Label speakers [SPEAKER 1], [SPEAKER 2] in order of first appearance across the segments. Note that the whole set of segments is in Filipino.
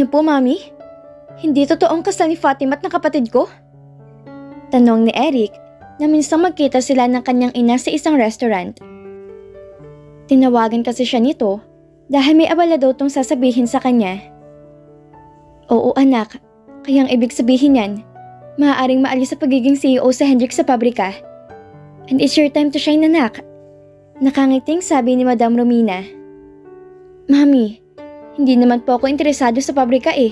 [SPEAKER 1] naman po, Mami? Hindi totoong kasal ni Fatima at ng kapatid ko? Tanong ni Eric na minsang magkita sila ng kanyang ina sa isang restaurant. Tinawagan kasi siya nito dahil may abala daw tong sasabihin sa kanya. Oo anak, kayang ibig sabihin yan, maaaring maalis sa pagiging CEO sa Hendrix sa pabrika. And it's your time to shine, anak. Nakangiting sabi ni Madam Romina. Mami, hindi naman po ako interesado sa pabrika eh.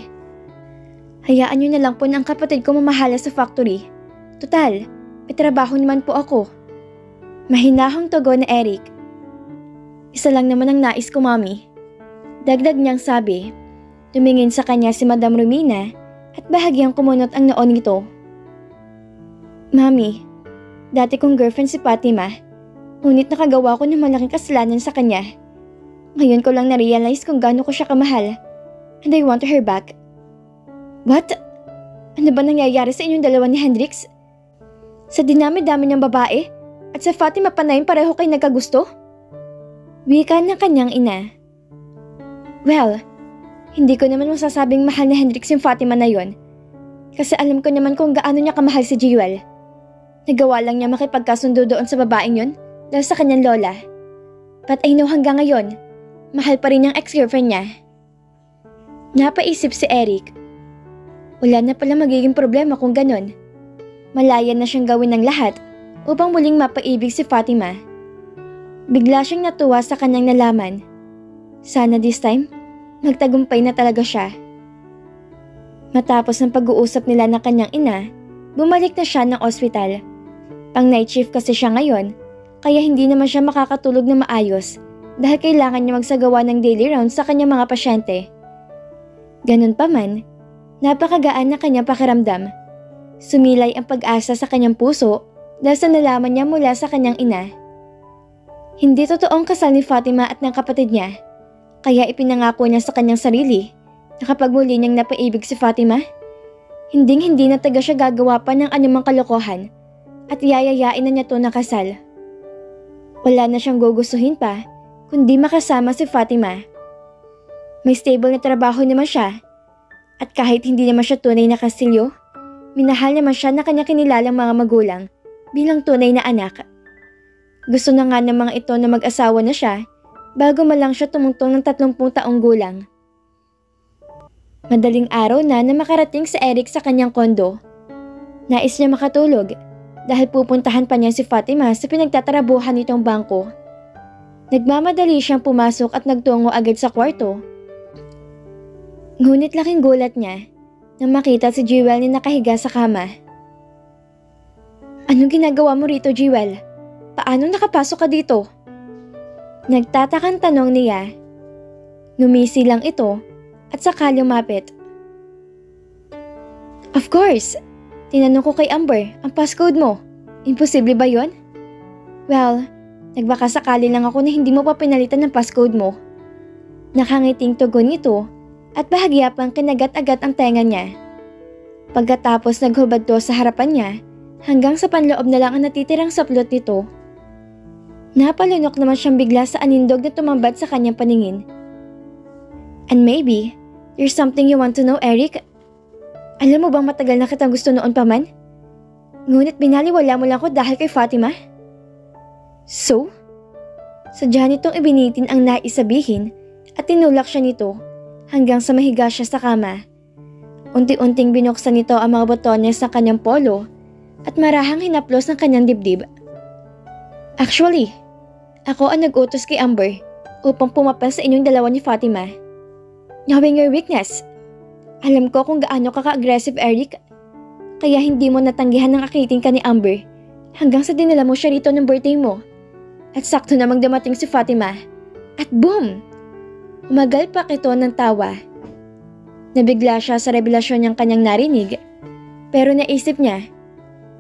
[SPEAKER 1] Hayaan niyo na lang po na ang kapatid ko mamahala sa factory. Total, may trabaho naman po ako. Mahinahong tugon na Eric. Isa lang naman ang nais ko, Mami. Dagdag niyang sabi. Tumingin sa kanya si Madam Romina at bahagyang kumunot ang noon nito. Mami, dati kong girlfriend si Fatima, ngunit nakagawa ko ng malaking kasalanan sa kanya. Ngayon ko lang na-realize kung gaano ko siya kamahal, and I want her back. What? Ano ba nangyayari sa inyong dalawa ni Hendrix? Sa dinami-dami ng babae at sa Fatima Panayin pareho kayo nagkagusto? Wika ng kanyang ina. Well, hindi ko naman masasabing mahal na Hendrix yung Fatima na yon. Kasi alam ko naman kung gaano niya kamahal si Jewel. Nagawa lang niya makipagkasundo doon sa babaeng yon dahil sa kanyang lola. But I know hanggang ngayon, mahal pa rin yung ex-girlfriend niya. Napaisip si Eric. Wala na pala magiging problema kung ganon. Malaya na siyang gawin ng lahat upang muling mapaibig si Fatima. Bigla siyang natuwa sa kanyang nalaman. Sana this time, magtagumpay na talaga siya. Matapos ng pag-uusap nila ng kanyang ina, bumalik na siya ng ospital. Pang night shift kasi siya ngayon, kaya hindi naman siya makakatulog na maayos dahil kailangan niya magsagawa ng daily rounds sa kanyang mga pasyente. Ganun pa man, napakagaan na kanyang pakiramdam. Sumilay ang pag-asa sa kanyang puso dahil sa nalaman niya mula sa kanyang ina. Hindi totoong kasal ni Fatima at ng kapatid niya, kaya ipinangako niya sa kanyang sarili na kapag muli niyang napaibig si Fatima, hindi na taga siya gagawa pa ng anumang kalokohan at yayayain na niya to na kasal. Wala na siyang gugustuhin pa kundi makasama si Fatima. May stable na trabaho naman siya at kahit hindi naman siya tunay na kastilyo, minahal naman siya na kanya kinilalang mga magulang bilang tunay na anak. Gusto na nga ng mga ito na mag-asawa na siya bago man lang siya tumungtong ng 30 taong gulang. Madaling araw na makarating si Eric sa kanyang kondo. Nais niya makatulog dahil pupuntahan pa niya si Fatima sa pinagtatarabuhan nitong bangko. Nagmamadali siyang pumasok at nagtungo agad sa kwarto. Ngunit laking gulat niya nang makita si Jewel na nakahiga sa kama. Anong ginagawa mo rito, Jewel? Paano nakapasok ka dito? Nagtatakang tanong niya. Numisi lang ito at saka lumapit. Of course! Tinanong ko kay Amber ang passcode mo. Imposible ba yon? Well, nagbaka sakali lang ako na hindi mo pa pinalitan ng passcode mo. Nakangiting tugon nito at bahagya pang kinagat-agat ang tenga niya. Pagkatapos naghubad to sa harapan niya hanggang sa panloob na lang ang natitirang saplot nito. Napalunok naman siyang bigla sa anindog na tumambad sa kanyang paningin. And maybe, there's something you want to know, Eric? Alam mo bang matagal na kitang gusto noon pa man? Ngunit binaliwala mo lang ako dahil kay Fatima? So? Sadya nitong ibinitin ang nais sabihin at tinulak siya nito hanggang sa mahiga siya sa kama. Unti-unting binuksan nito ang mga botones ng kanyang polo at marahang hinaplos ng kanyang dibdib. Actually, ako ang nag-utos kay Amber upang pumapan sa inyong dalawa ni Fatima. Knowing your weakness, alam ko kung gaano ka ka-aggressive, Eric. Kaya hindi mo natanggihan ng akitin ka ni Amber hanggang sa dinala mo siya rito ng birthday mo. At sakto namang dumating si Fatima. At boom! Umagalpak ito ng tawa. Nabigla siya sa revelasyon niyang kanyang narinig. Pero naisip niya,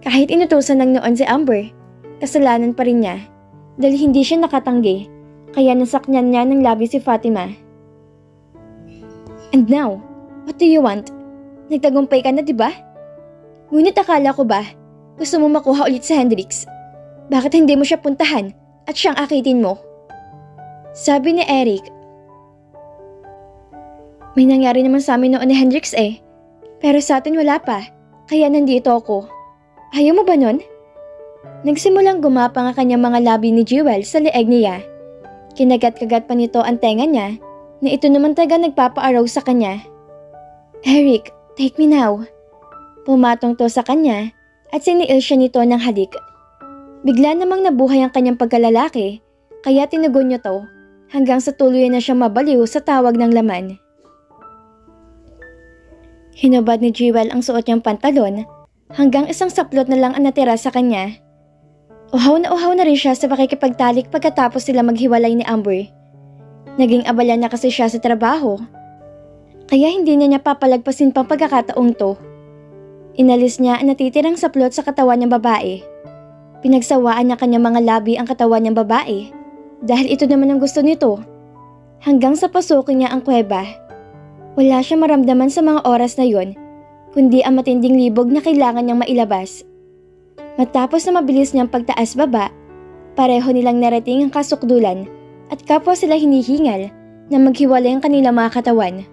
[SPEAKER 1] kahit inutusan ng noon si Amber, kasalanan pa rin niya dahil hindi siya nakatanggi, kaya nasakyan niya ng labi si Fatima. And now, what do you want? Nagtagumpay ka na, diba? Ngunit akala ko ba, gusto mo makuha ulit sa Hendrix? Bakit hindi mo siya puntahan at siyang akitin mo? Sabi ni Eric. May nangyari naman sa amin noon ni Hendrix eh. Pero sa atin wala pa, kaya nandito ako. Ayaw mo ba nun? Nagsimulang gumapang ang kanyang mga labi ni Jewel sa leeg niya. Kinagat-kagat pa nito ang tenga niya na ito naman taga nagpapaaraw sa kanya. Eric, take me now. Pumatong to sa kanya at siniil siya nito ng halik. Bigla namang nabuhay ang kanyang pagkalalaki kaya tinugon niya to hanggang sa tuluyan na siya mabaliw sa tawag ng laman. Hinubad ni Jewel ang suot niyang pantalon hanggang isang saplot na lang ang natira sa kanya. Uhaw na rin siya sa pakikipagtalik pagkatapos sila maghiwalay ni Amber. Naging abala na kasi siya sa trabaho, kaya hindi niya papalagpasin pang pagkakataong to. Inalis niya ang natitirang saplot sa katawan ng babae. Pinagsawaan niya kanyang mga labi ang katawan ng babae dahil ito naman ang gusto nito. Hanggang sa pasukin niya ang kuweba. Wala siyang maramdaman sa mga oras na yon, kundi ang matinding libog na kailangan niyang mailabas. Matapos na mabilis niyang pagtaas baba, pareho nilang narating ang kasukdulan at kapwa sila hinihingal na maghiwalay ang kanilang mga katawan.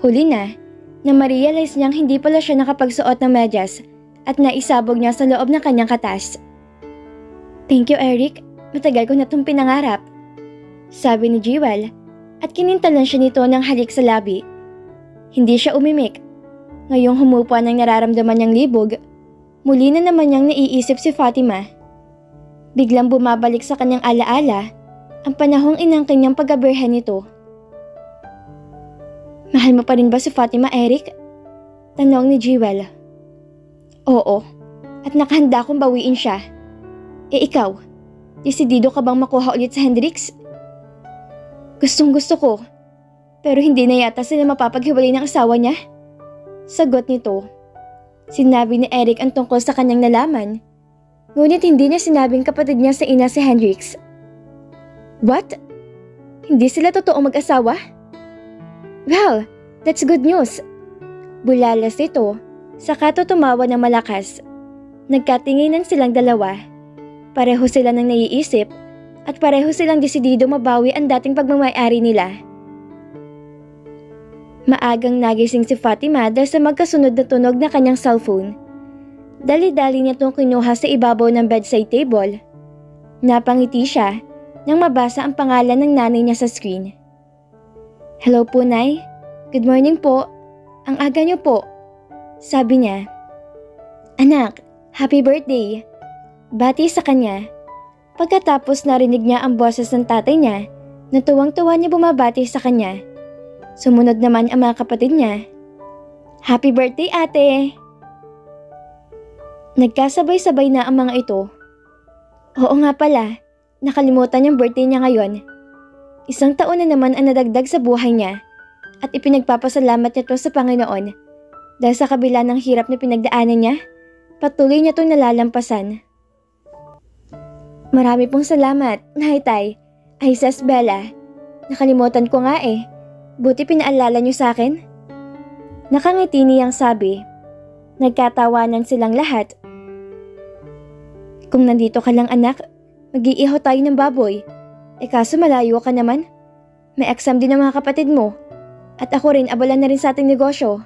[SPEAKER 1] Huli na ma-realize niyang hindi pala siya nakapagsuot ng medyas at naisabog niya sa loob ng kanyang katas. Thank you, Eric. Matagal ko na itong pinangarap. Sabi ni Jewel at kinintalan siya nito ng halik sa labi. Hindi siya umimik. Ngayong humupa ng nararamdaman niyang libog, muli na naman niyang naiisip si Fatima. Biglang bumabalik sa kanyang alaala ang panahong inangkin niyang pagkabirhen nito. Mahal mo pa rin ba si Fatima, Eric? Tanong ni Jewel. Oo, at nakahanda akong bawiin siya. Ikaw, desidido ka bang makuha ulit sa Hendrix? Gustong gusto ko, pero hindi na yata sila mapapaghiwalay ng asawa niya. Sagot nito. Sinabi ni Eric ang tungkol sa kanyang nalaman, ngunit hindi niya sinabing kapatid niya sa ina si Hendrix. What? Hindi sila totoong mag-asawa? Well, that's good news. Bulalas ito, saka to tumawa ng malakas. Nagkatinginan silang dalawa. Pareho sila nang naiisip at pareho silang desidido mabawi ang dating pagmamay-ari nila. Maagang nagising si Fatima dahil sa magkasunod na tunog na kanyang cellphone. Dali-dali niya itong kinuha sa ibabaw ng bedside table. Napangiti siya nang mabasa ang pangalan ng nanay niya sa screen. Hello po, Nay. Good morning po. Ang aga niyo po. Sabi niya. Anak, happy birthday. Bati sa kanya. Pagkatapos narinig niya ang boses ng tatay niya na tuwang-tuwa niya bumabati sa kanya. Sumunod naman ang mga kapatid niya. Happy birthday, ate! Nagkasabay-sabay na ang mga ito. Oo nga pala, nakalimutan yung birthday niya ngayon. Isang taon na naman ang nadagdag sa buhay niya at ipinagpapasalamat niya ito sa Panginoon dahil sa kabila ng hirap na pinagdaanan niya, patuloy niya itong nalalampasan. Marami pong salamat, Naitay. Ay, Sis Bella. Nakalimutan ko nga eh. Buti pinaalala niyo sa akin. Nakangiti niyang sabi. Nagkatawanan silang lahat. Kung nandito ka lang anak, mag-iihaw tayo ng baboy. Kaso malayo ka naman. May exam din ng mga kapatid mo. At ako rin abala na rin sa ating negosyo.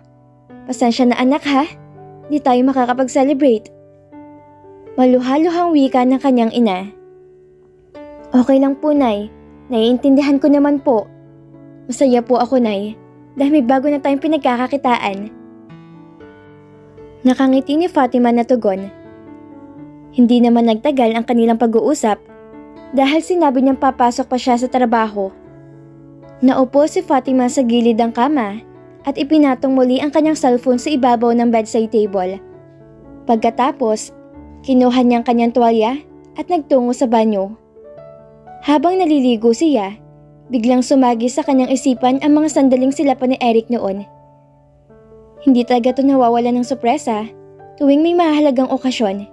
[SPEAKER 1] Pasensya na anak ha. Di tayo makakapag-celebrate. Maluha-luhang wika ng kanyang ina. Okay lang po, Nay. Naiintindihan ko naman po. Masaya po ako, Nay, dahil may bago na tayong pinagkakakitaan. Nakangiti ni Fatima na tugon. Hindi naman nagtagal ang kanilang pag-uusap dahil sinabi niyang papasok pa siya sa trabaho. Naupo si Fatima sa gilid ng kama at ipinatong muli ang kanyang cellphone sa ibabaw ng bedside table. Pagkatapos, kinuha niya ang kanyang tuwalya at nagtungo sa banyo. Habang naliligo siya, biglang sumagi sa kanyang isipan ang mga sandaling sila pa ni Eric noon. Hindi talaga ito nawawala ng sorpresa tuwing may mahalagang okasyon.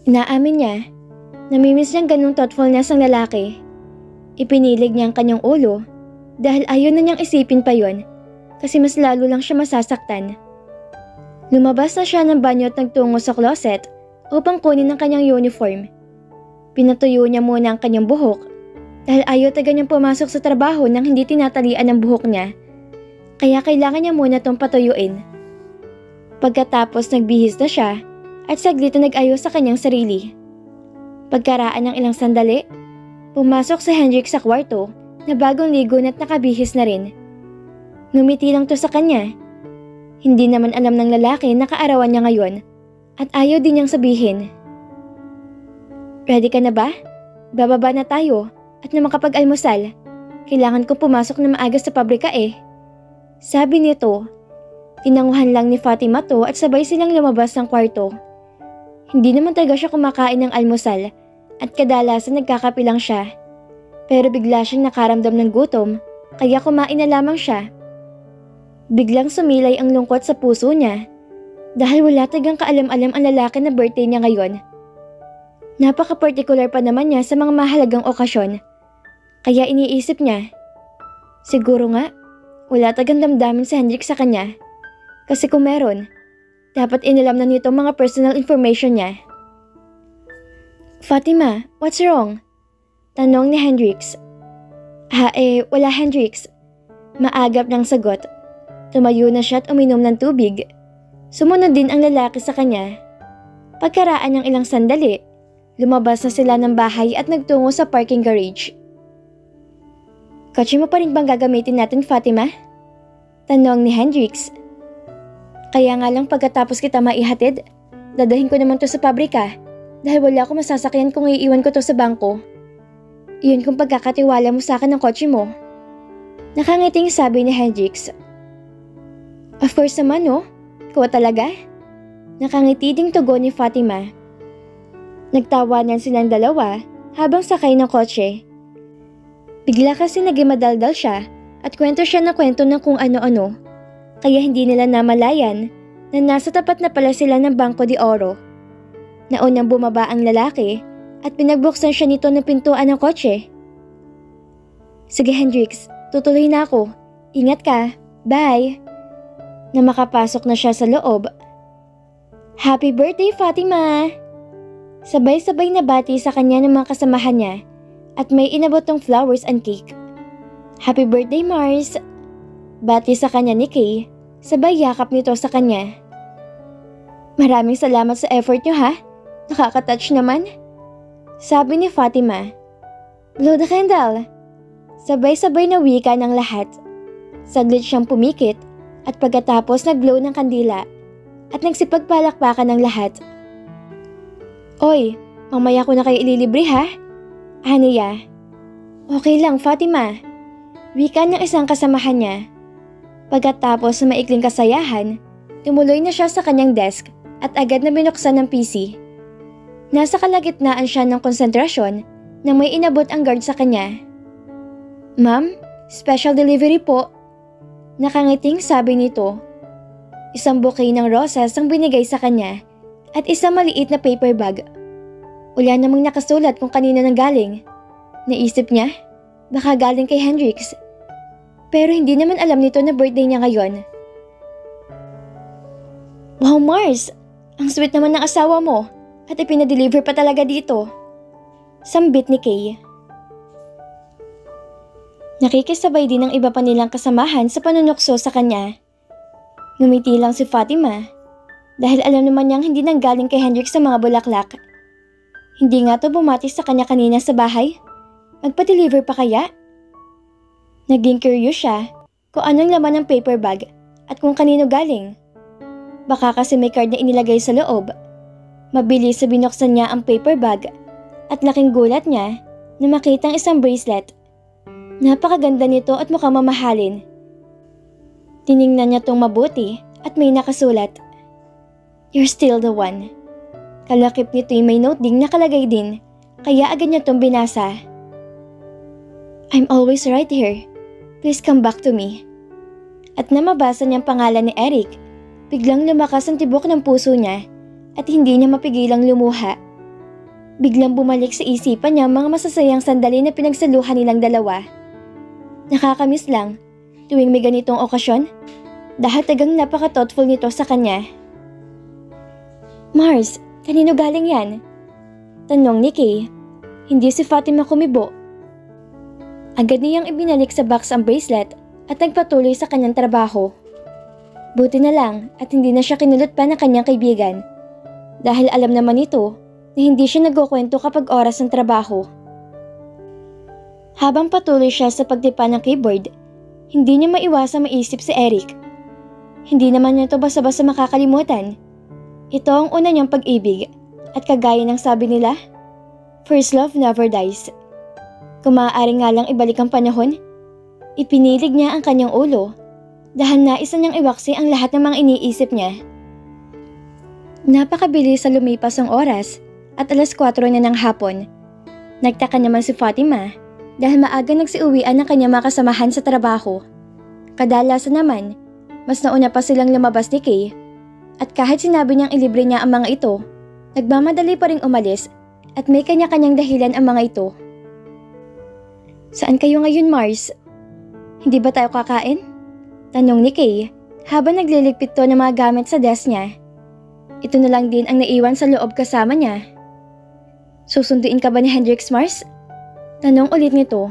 [SPEAKER 1] Inaamin niya, namimiss niyang ganung thoughtfulness ng lalaki. Ipinilig niya ang kanyang ulo dahil ayaw na niyang isipin pa yon kasi mas lalo lang siya masasaktan. Lumabas na siya ng banyo at nagtungo sa closet upang kunin ang kanyang uniform. Pinatuyo niya muna ang kanyang buhok, Dahil ayaw taga niyang pumasok sa trabaho nang hindi tinatalian ang buhok niya, kaya kailangan niya muna itong patuyuin. Pagkatapos nagbihis na siya at saglit na nag-ayos sa kanyang sarili. Pagkaraan ng ilang sandali, pumasok si Hendrik sa kwarto na bagong ligo at nakabihis na rin. Ngumiti lang to sa kanya. Hindi naman alam ng lalaki na kaarawan niya ngayon at ayaw din niyang sabihin. Ready ka na ba? Bababa na tayo at na makapag-almusal. Kailangan ko pumasok na maaga sa pabrika eh. Sabi nito. Tinanguhan lang ni Fatima to at sabay silang lumabas ng kwarto. Hindi naman talaga siya kumakain ng almusal at kadalasan nagkakape lang siya. Pero bigla siyang nakaramdam ng gutom kaya kumain na lamang siya. Biglang sumilay ang lungkot sa puso niya dahil wala tagang kaalam-alam ang lalaki na birthday niya ngayon. Napaka-particular pa naman niya sa mga mahalagang okasyon. Kaya iniisip niya, siguro nga, wala tagang damdamin si Hendrik sa kanya. Kasi kung meron, dapat inalam na nito mga personal information niya. Fatima, what's wrong? Tanong ni Hendrix. Wala Hendrix. Maagap ng sagot. Tumayo na siya at uminom ng tubig. Sumunod din ang lalaki sa kanya. Pagkaraan ng ilang sandali, lumabas na sila ng bahay at nagtungo sa parking garage. Kotse mo pa rin bang gagamitin natin, Fatima? Tanong ni Hendrix. Kaya nga lang pagkatapos kita maihatid, dadahin ko naman to sa pabrika dahil wala akong masasakyan kung iiwan ko to sa bangko. Iyon kung pagkakatiwala mo sa akin ng kotse mo. Nakangiting sabi ni Hendrix. Of course naman no, ikaw talaga? Nakangiti ding tugon ni Fatima. Nagtawanan silang dalawa habang sakay ng kotse. Bigla kasi naging madaldal siya at kwento siya na kwento ng kung ano-ano. Kaya hindi nila namalayan na nasa tapat na pala sila ng Bangko de Oro. Naunang bumaba ang lalaki at pinagbuksan siya nito ng pintuan ng kotse. Sige Hendrix, tutuloy na ako. Ingat ka. Bye. Na makapasok na siya sa loob. Happy birthday Fatima! Sabay-sabay na bati sa kanya ng mga kasamahan niya at may inabot ng flowers and cake. Happy birthday Mars! Bati sa kanya ni Kay, sabay yakap nito sa kanya. Maraming salamat sa effort niyo ha, nakaka-touch naman. Sabi ni Fatima. Blow the candle. Sabay-sabay na wika ng lahat. Saglit siyang pumikit at pagkatapos nag-blow ng kandila at nagsipagpalakpakan ng lahat. Oy, mamaya ko na kayo ililibre ha? Aniya. Okay lang Fatima. Wika ng isang kasamahan niya. Pagkatapos sa maikling kasayahan, tumuloy na siya sa kanyang desk at agad na binuksan ng PC. Nasa kalagitnaan siya ng konsentrasyon na may inabot ang guard sa kanya. Ma'am, special delivery po. Nakangiting sabi nito. Isang bouquet ng rosas ang binigay sa kanya at isang maliit na paper bag. Wala namang nakasulat kung kanino nanggaling. Naisip niya, baka galing kay Hendrix. Pero hindi naman alam nito na birthday niya ngayon. Wow Mars, ang sweet naman ng asawa mo at ipinadeliver pa talaga dito. Sambit ni Kay. Nakikisabay din ang iba pa nilang kasamahan sa panunukso sa kanya. Ngumiti lang si Fatima dahil alam naman niyang hindi nanggaling kay Hendrik sa mga bulaklak. Hindi nga to bumati sa kanya kanina sa bahay. Magpa-deliver pa kaya? Naging curious siya kung anong laman ng paper bag at kung kanino galing. Baka kasi may card na inilagay sa loob. Mabilis sa binuksan niya ang paper bag at laking gulat niya na makitang isang bracelet. Napakaganda nito at mukhang mamahalin. Tiningnan niya tong mabuti at may nakasulat. You're still the one. Kalakip nito'y may note ding nakalagay din kaya agad niya tong binasa. I'm always right here. Please come back to me. At na mabasa niyang pangalan ni Eric, biglang lumakas ang tibok ng puso niya at hindi niya mapigilang lumuha. Biglang bumalik sa isipan niya ang mga masasayang sandali na pinagsaluhan nilang dalawa. Nakakamiss lang tuwing may ganitong okasyon dahil tagang napaka-thoughtful nito sa kanya. Mars, kanino galing yan? Tanong ni Kay. Hindi si Fatima kumibo. Agad niyang ibinalik sa box ang bracelet at nagpatuloy sa kanyang trabaho. Buti na lang at hindi na siya kinulot pa ng kanyang kaibigan dahil alam naman ito na hindi siya nagkukwento kapag oras ng trabaho. Habang patuloy siya sa pagtipa ng keyboard, hindi niya maiwasang maisip si Eric. Hindi naman niya ito basta-basta makakalimutan. Ito ang una niyang pag-ibig at kagaya ng sabi nila, first love never dies. Kung maaari nga lang ibalik ang panahon, ipinilig niya ang kanyang ulo dahil naisa niyang iwaksi ang lahat ng mga iniisip niya. Napakabilis sa lumipas ang oras at alas 4 na ng hapon. Nagtaka naman si Fatima dahil maaga nagsiuwian ng kanyang mga kasamahan sa trabaho. Kadalasan naman, mas nauna pa silang lumabas ni Kay at kahit sinabi niyang ilibre niya ang mga ito, nagmamadali pa ring umalis at may kanya-kanyang dahilan ang mga ito. Saan kayo ngayon, Mars? Hindi ba tayo kakain? Tanong ni Kay habang nagliligpit to ng mga gamit sa desk niya. Ito na lang din ang naiwan sa loob kasama niya. Susunduin ka ba ni Hendrix, Mars? Tanong ulit nito.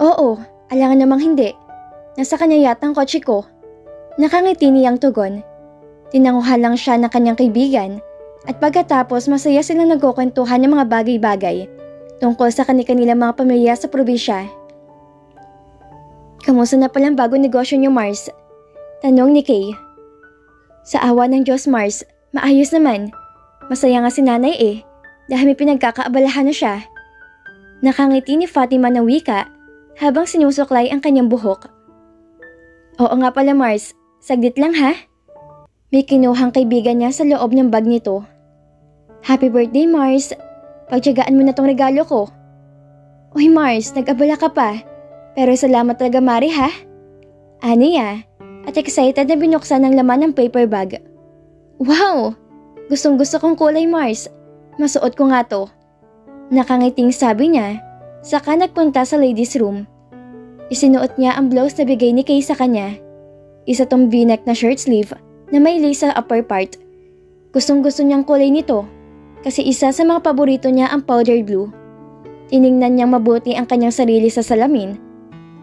[SPEAKER 1] Oo, alangan namang hindi. Nasa kanya yata ang kotse ko. Nakangiti niyang tugon. Tinanguhan lang siya ng kanyang kaibigan at pagkatapos masaya silang nagkukwentuhan ng mga bagay-bagay tungkol sa kanilang mga pamilya sa probinsya. Kamusta na palang bagong negosyo niyo, Mars? Tanong ni Kay. Sa awa ng Diyos, Mars, maayos naman. Masaya nga si nanay dahil may pinagkakaabalahan na siya. Nakangiti ni Fatima ng wika habang sinusuklay ang kanyang buhok. Oo nga pala, Mars, saglit lang ha. May kinuhang kaibigan niya sa loob ng bag nito. Happy birthday, Mars. Pagtiyagaan mo na tong regalo ko. Uy, Mars, nag-abala ka pa. Pero salamat talaga, Mari ha. Aniya, at excited na binuksan ang laman ng paper bag. Wow! Gustong-gusto kong kulay, Mars. Masuot ko nga to. Nakangiting sabi niya, saka nagpunta sa ladies' room. Isinuot niya ang blouse na bigay ni Kay sa kanya. Isa tong v-neck na shirt sleeve na may lace sa upper part. Gustong-gusto niyang kulay nito kasi isa sa mga paborito niya ang powder blue. Tiningnan niyang mabuti ang kanyang sarili sa salamin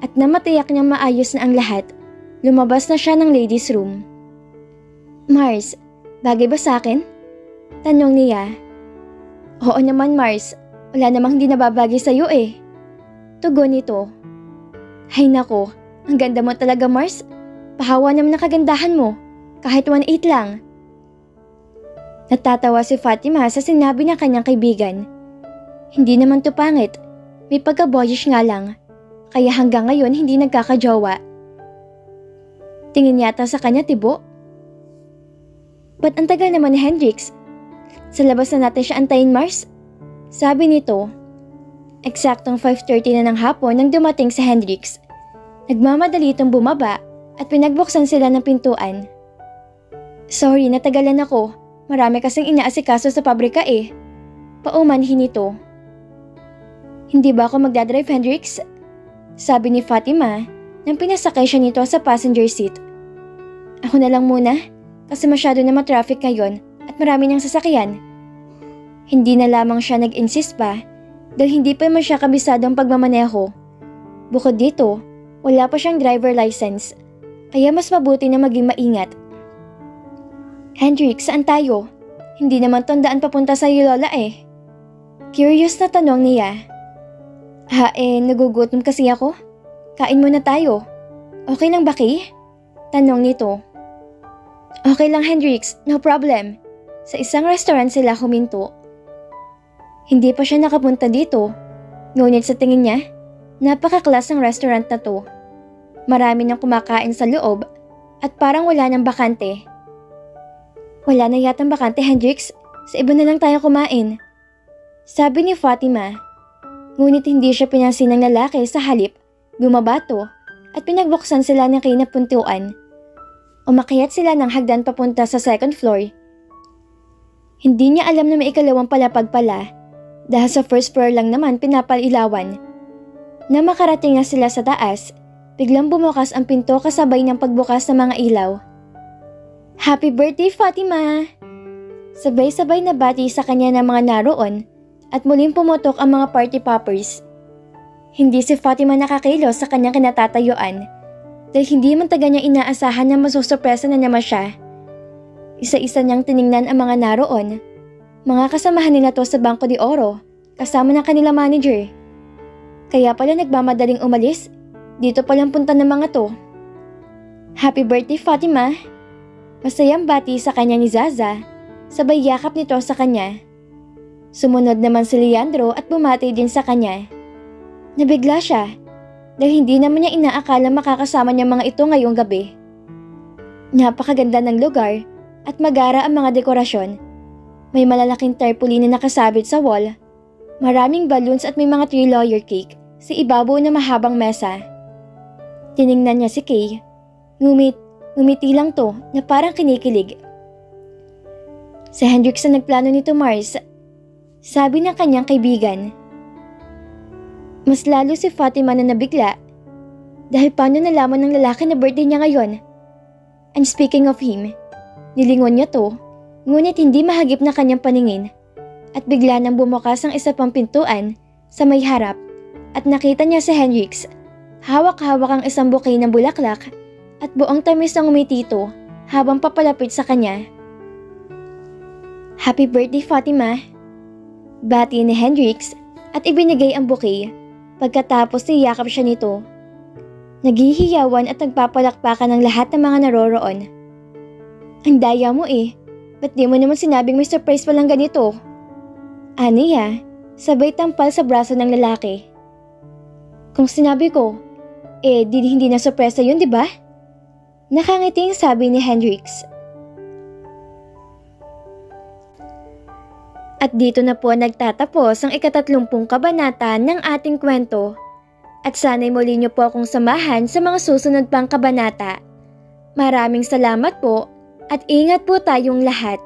[SPEAKER 1] at namatiyak niyang maayos na ang lahat. Lumabas na siya ng ladies' room. Mars, bagay ba sa akin? Tanong niya. Oo naman, Mars. Wala namang hindi nababagay sa'yo Tugon nito. Hay nako, ang ganda mo talaga, Mars. Pahawa naman ang kagandahan mo, kahit 1.8 lang. Natatawa si Fatima sa sinabi ng kanyang kaibigan. Hindi naman to pangit, may pagka-boyish nga lang, kaya hanggang ngayon hindi nagkakajowa. Tingin yata sa kanya, tibo. Ba't ang tagal naman ni Hendrix? Sa labas na natin siya antayin, Mars? Sabi nito. Eksaktong 5:30 na ng hapon nang dumating si Hendrix. Nagmamadali itong bumaba at pinagbuksan sila ng pintuan. Sorry, natagalan ako. Marami kasing inaasikaso sa pabrika Paumanhin ito. Hindi ba ako magdadrive, Hendrix? Sabi ni Fatima nang pinasakay siya nito sa passenger seat. Ako na lang muna kasi masyado na matraffic ngayon at marami niyang sasakyan. Hindi na lamang siya nag-insist pa dahil hindi pa man siya kabisadong pagmamaneho. Bukod dito, wala pa siyang driver license kaya mas mabuti na maging maingat. Hendrix, saan tayo? Hindi naman tandaan papunta sa iyo, Lola Curious na tanong niya. Nagugutom kasi ako. Kain muna tayo. Okay lang ba, Kay? Tanong nito. Okay lang, Hendrix, no problem. Sa isang restaurant sila huminto. Hindi pa siya nakapunta dito. Ngunit sa tingin niya, napaka-class ng restaurant na to. Marami nang kumakain sa loob at parang wala nang bakante. Wala na yatang bakante, Hendrix. Sa iba na lang tayo kumain. Sabi ni Fatima. Ngunit hindi siya pinansin ng lalaki sa halip. Bumabato at pinagbuksan sila ng kinapuntuan. Umakyat sila ng hagdan papunta sa second floor. Hindi niya alam na may ikalawang palapag pala dahil sa first floor lang naman pinapailawan. Na makarating na sila sa taas, biglang bumukas ang pinto kasabay ng pagbukas ng mga ilaw. Happy birthday, Fatima! Sabay-sabay na bati sa kanya ng mga naroon at muling pumutok ang mga party poppers. Hindi si Fatima nakakilos sa kanyang kinatatayuan dahil hindi man taga niya inaasahan na masusurpresa na naman siya. Isa-isa niyang tiningnan ang mga naroon. Mga kasamahan nila to sa Bangko de Oro kasama ng kanila manager. Kaya pala nagmamadaling umalis, dito palang punta ng mga to. Happy birthday Fatima! Masayang bati sa kanya ni Zaza, sabay yakap nito sa kanya. Sumunod naman si Leandro at bumati din sa kanya. Nabigla siya dahil hindi naman niya inaakala makakasama niya mga ito ngayong gabi. Napakaganda ng lugar at magara ang mga dekorasyon. May malalaking tarpaulin na nakasabit sa wall, maraming balloons at may mga 3-layer cake sa ibabaw na mahabang mesa. Tiningnan niya si Kay. Ngumiti lang to na parang kinikilig. Si Hendrix na nagplano nito, Mars, sabi ng kanyang kaibigan. Mas lalo si Fatima na nabigla dahil paano nalaman ng lalaki na birthday niya ngayon. And speaking of him, nilingon niya to, ngunit hindi mahagip na kanyang paningin at bigla nang bumukas ang isa pang pintuan sa may harap at nakita niya si Hendrix. Hawak-hawak ang isang bouquet ng bulaklak at buong tamis ng umiti ito habang papalapit sa kanya. Happy birthday Fatima! Bati ni Hendrix at ibinigay ang bouquet pagkatapos niyakap siya nito. Naghihiyawan at nagpapalakpakan ng lahat ng mga naroroon. Ang daya mo ba't di mo naman sinabing may surprise palang ganito? Aniya, sabay tampal sa braso ng lalaki. Kung sinabi ko, hindi na sorpresa yun, di ba? Nakangiting sabi ni Hendrix. At dito na po nagtatapos ang ika-30 kabanata ng ating kwento. At sana'y muli niyo po akong samahan sa mga susunod pang kabanata. Maraming salamat po at ingat po tayong lahat.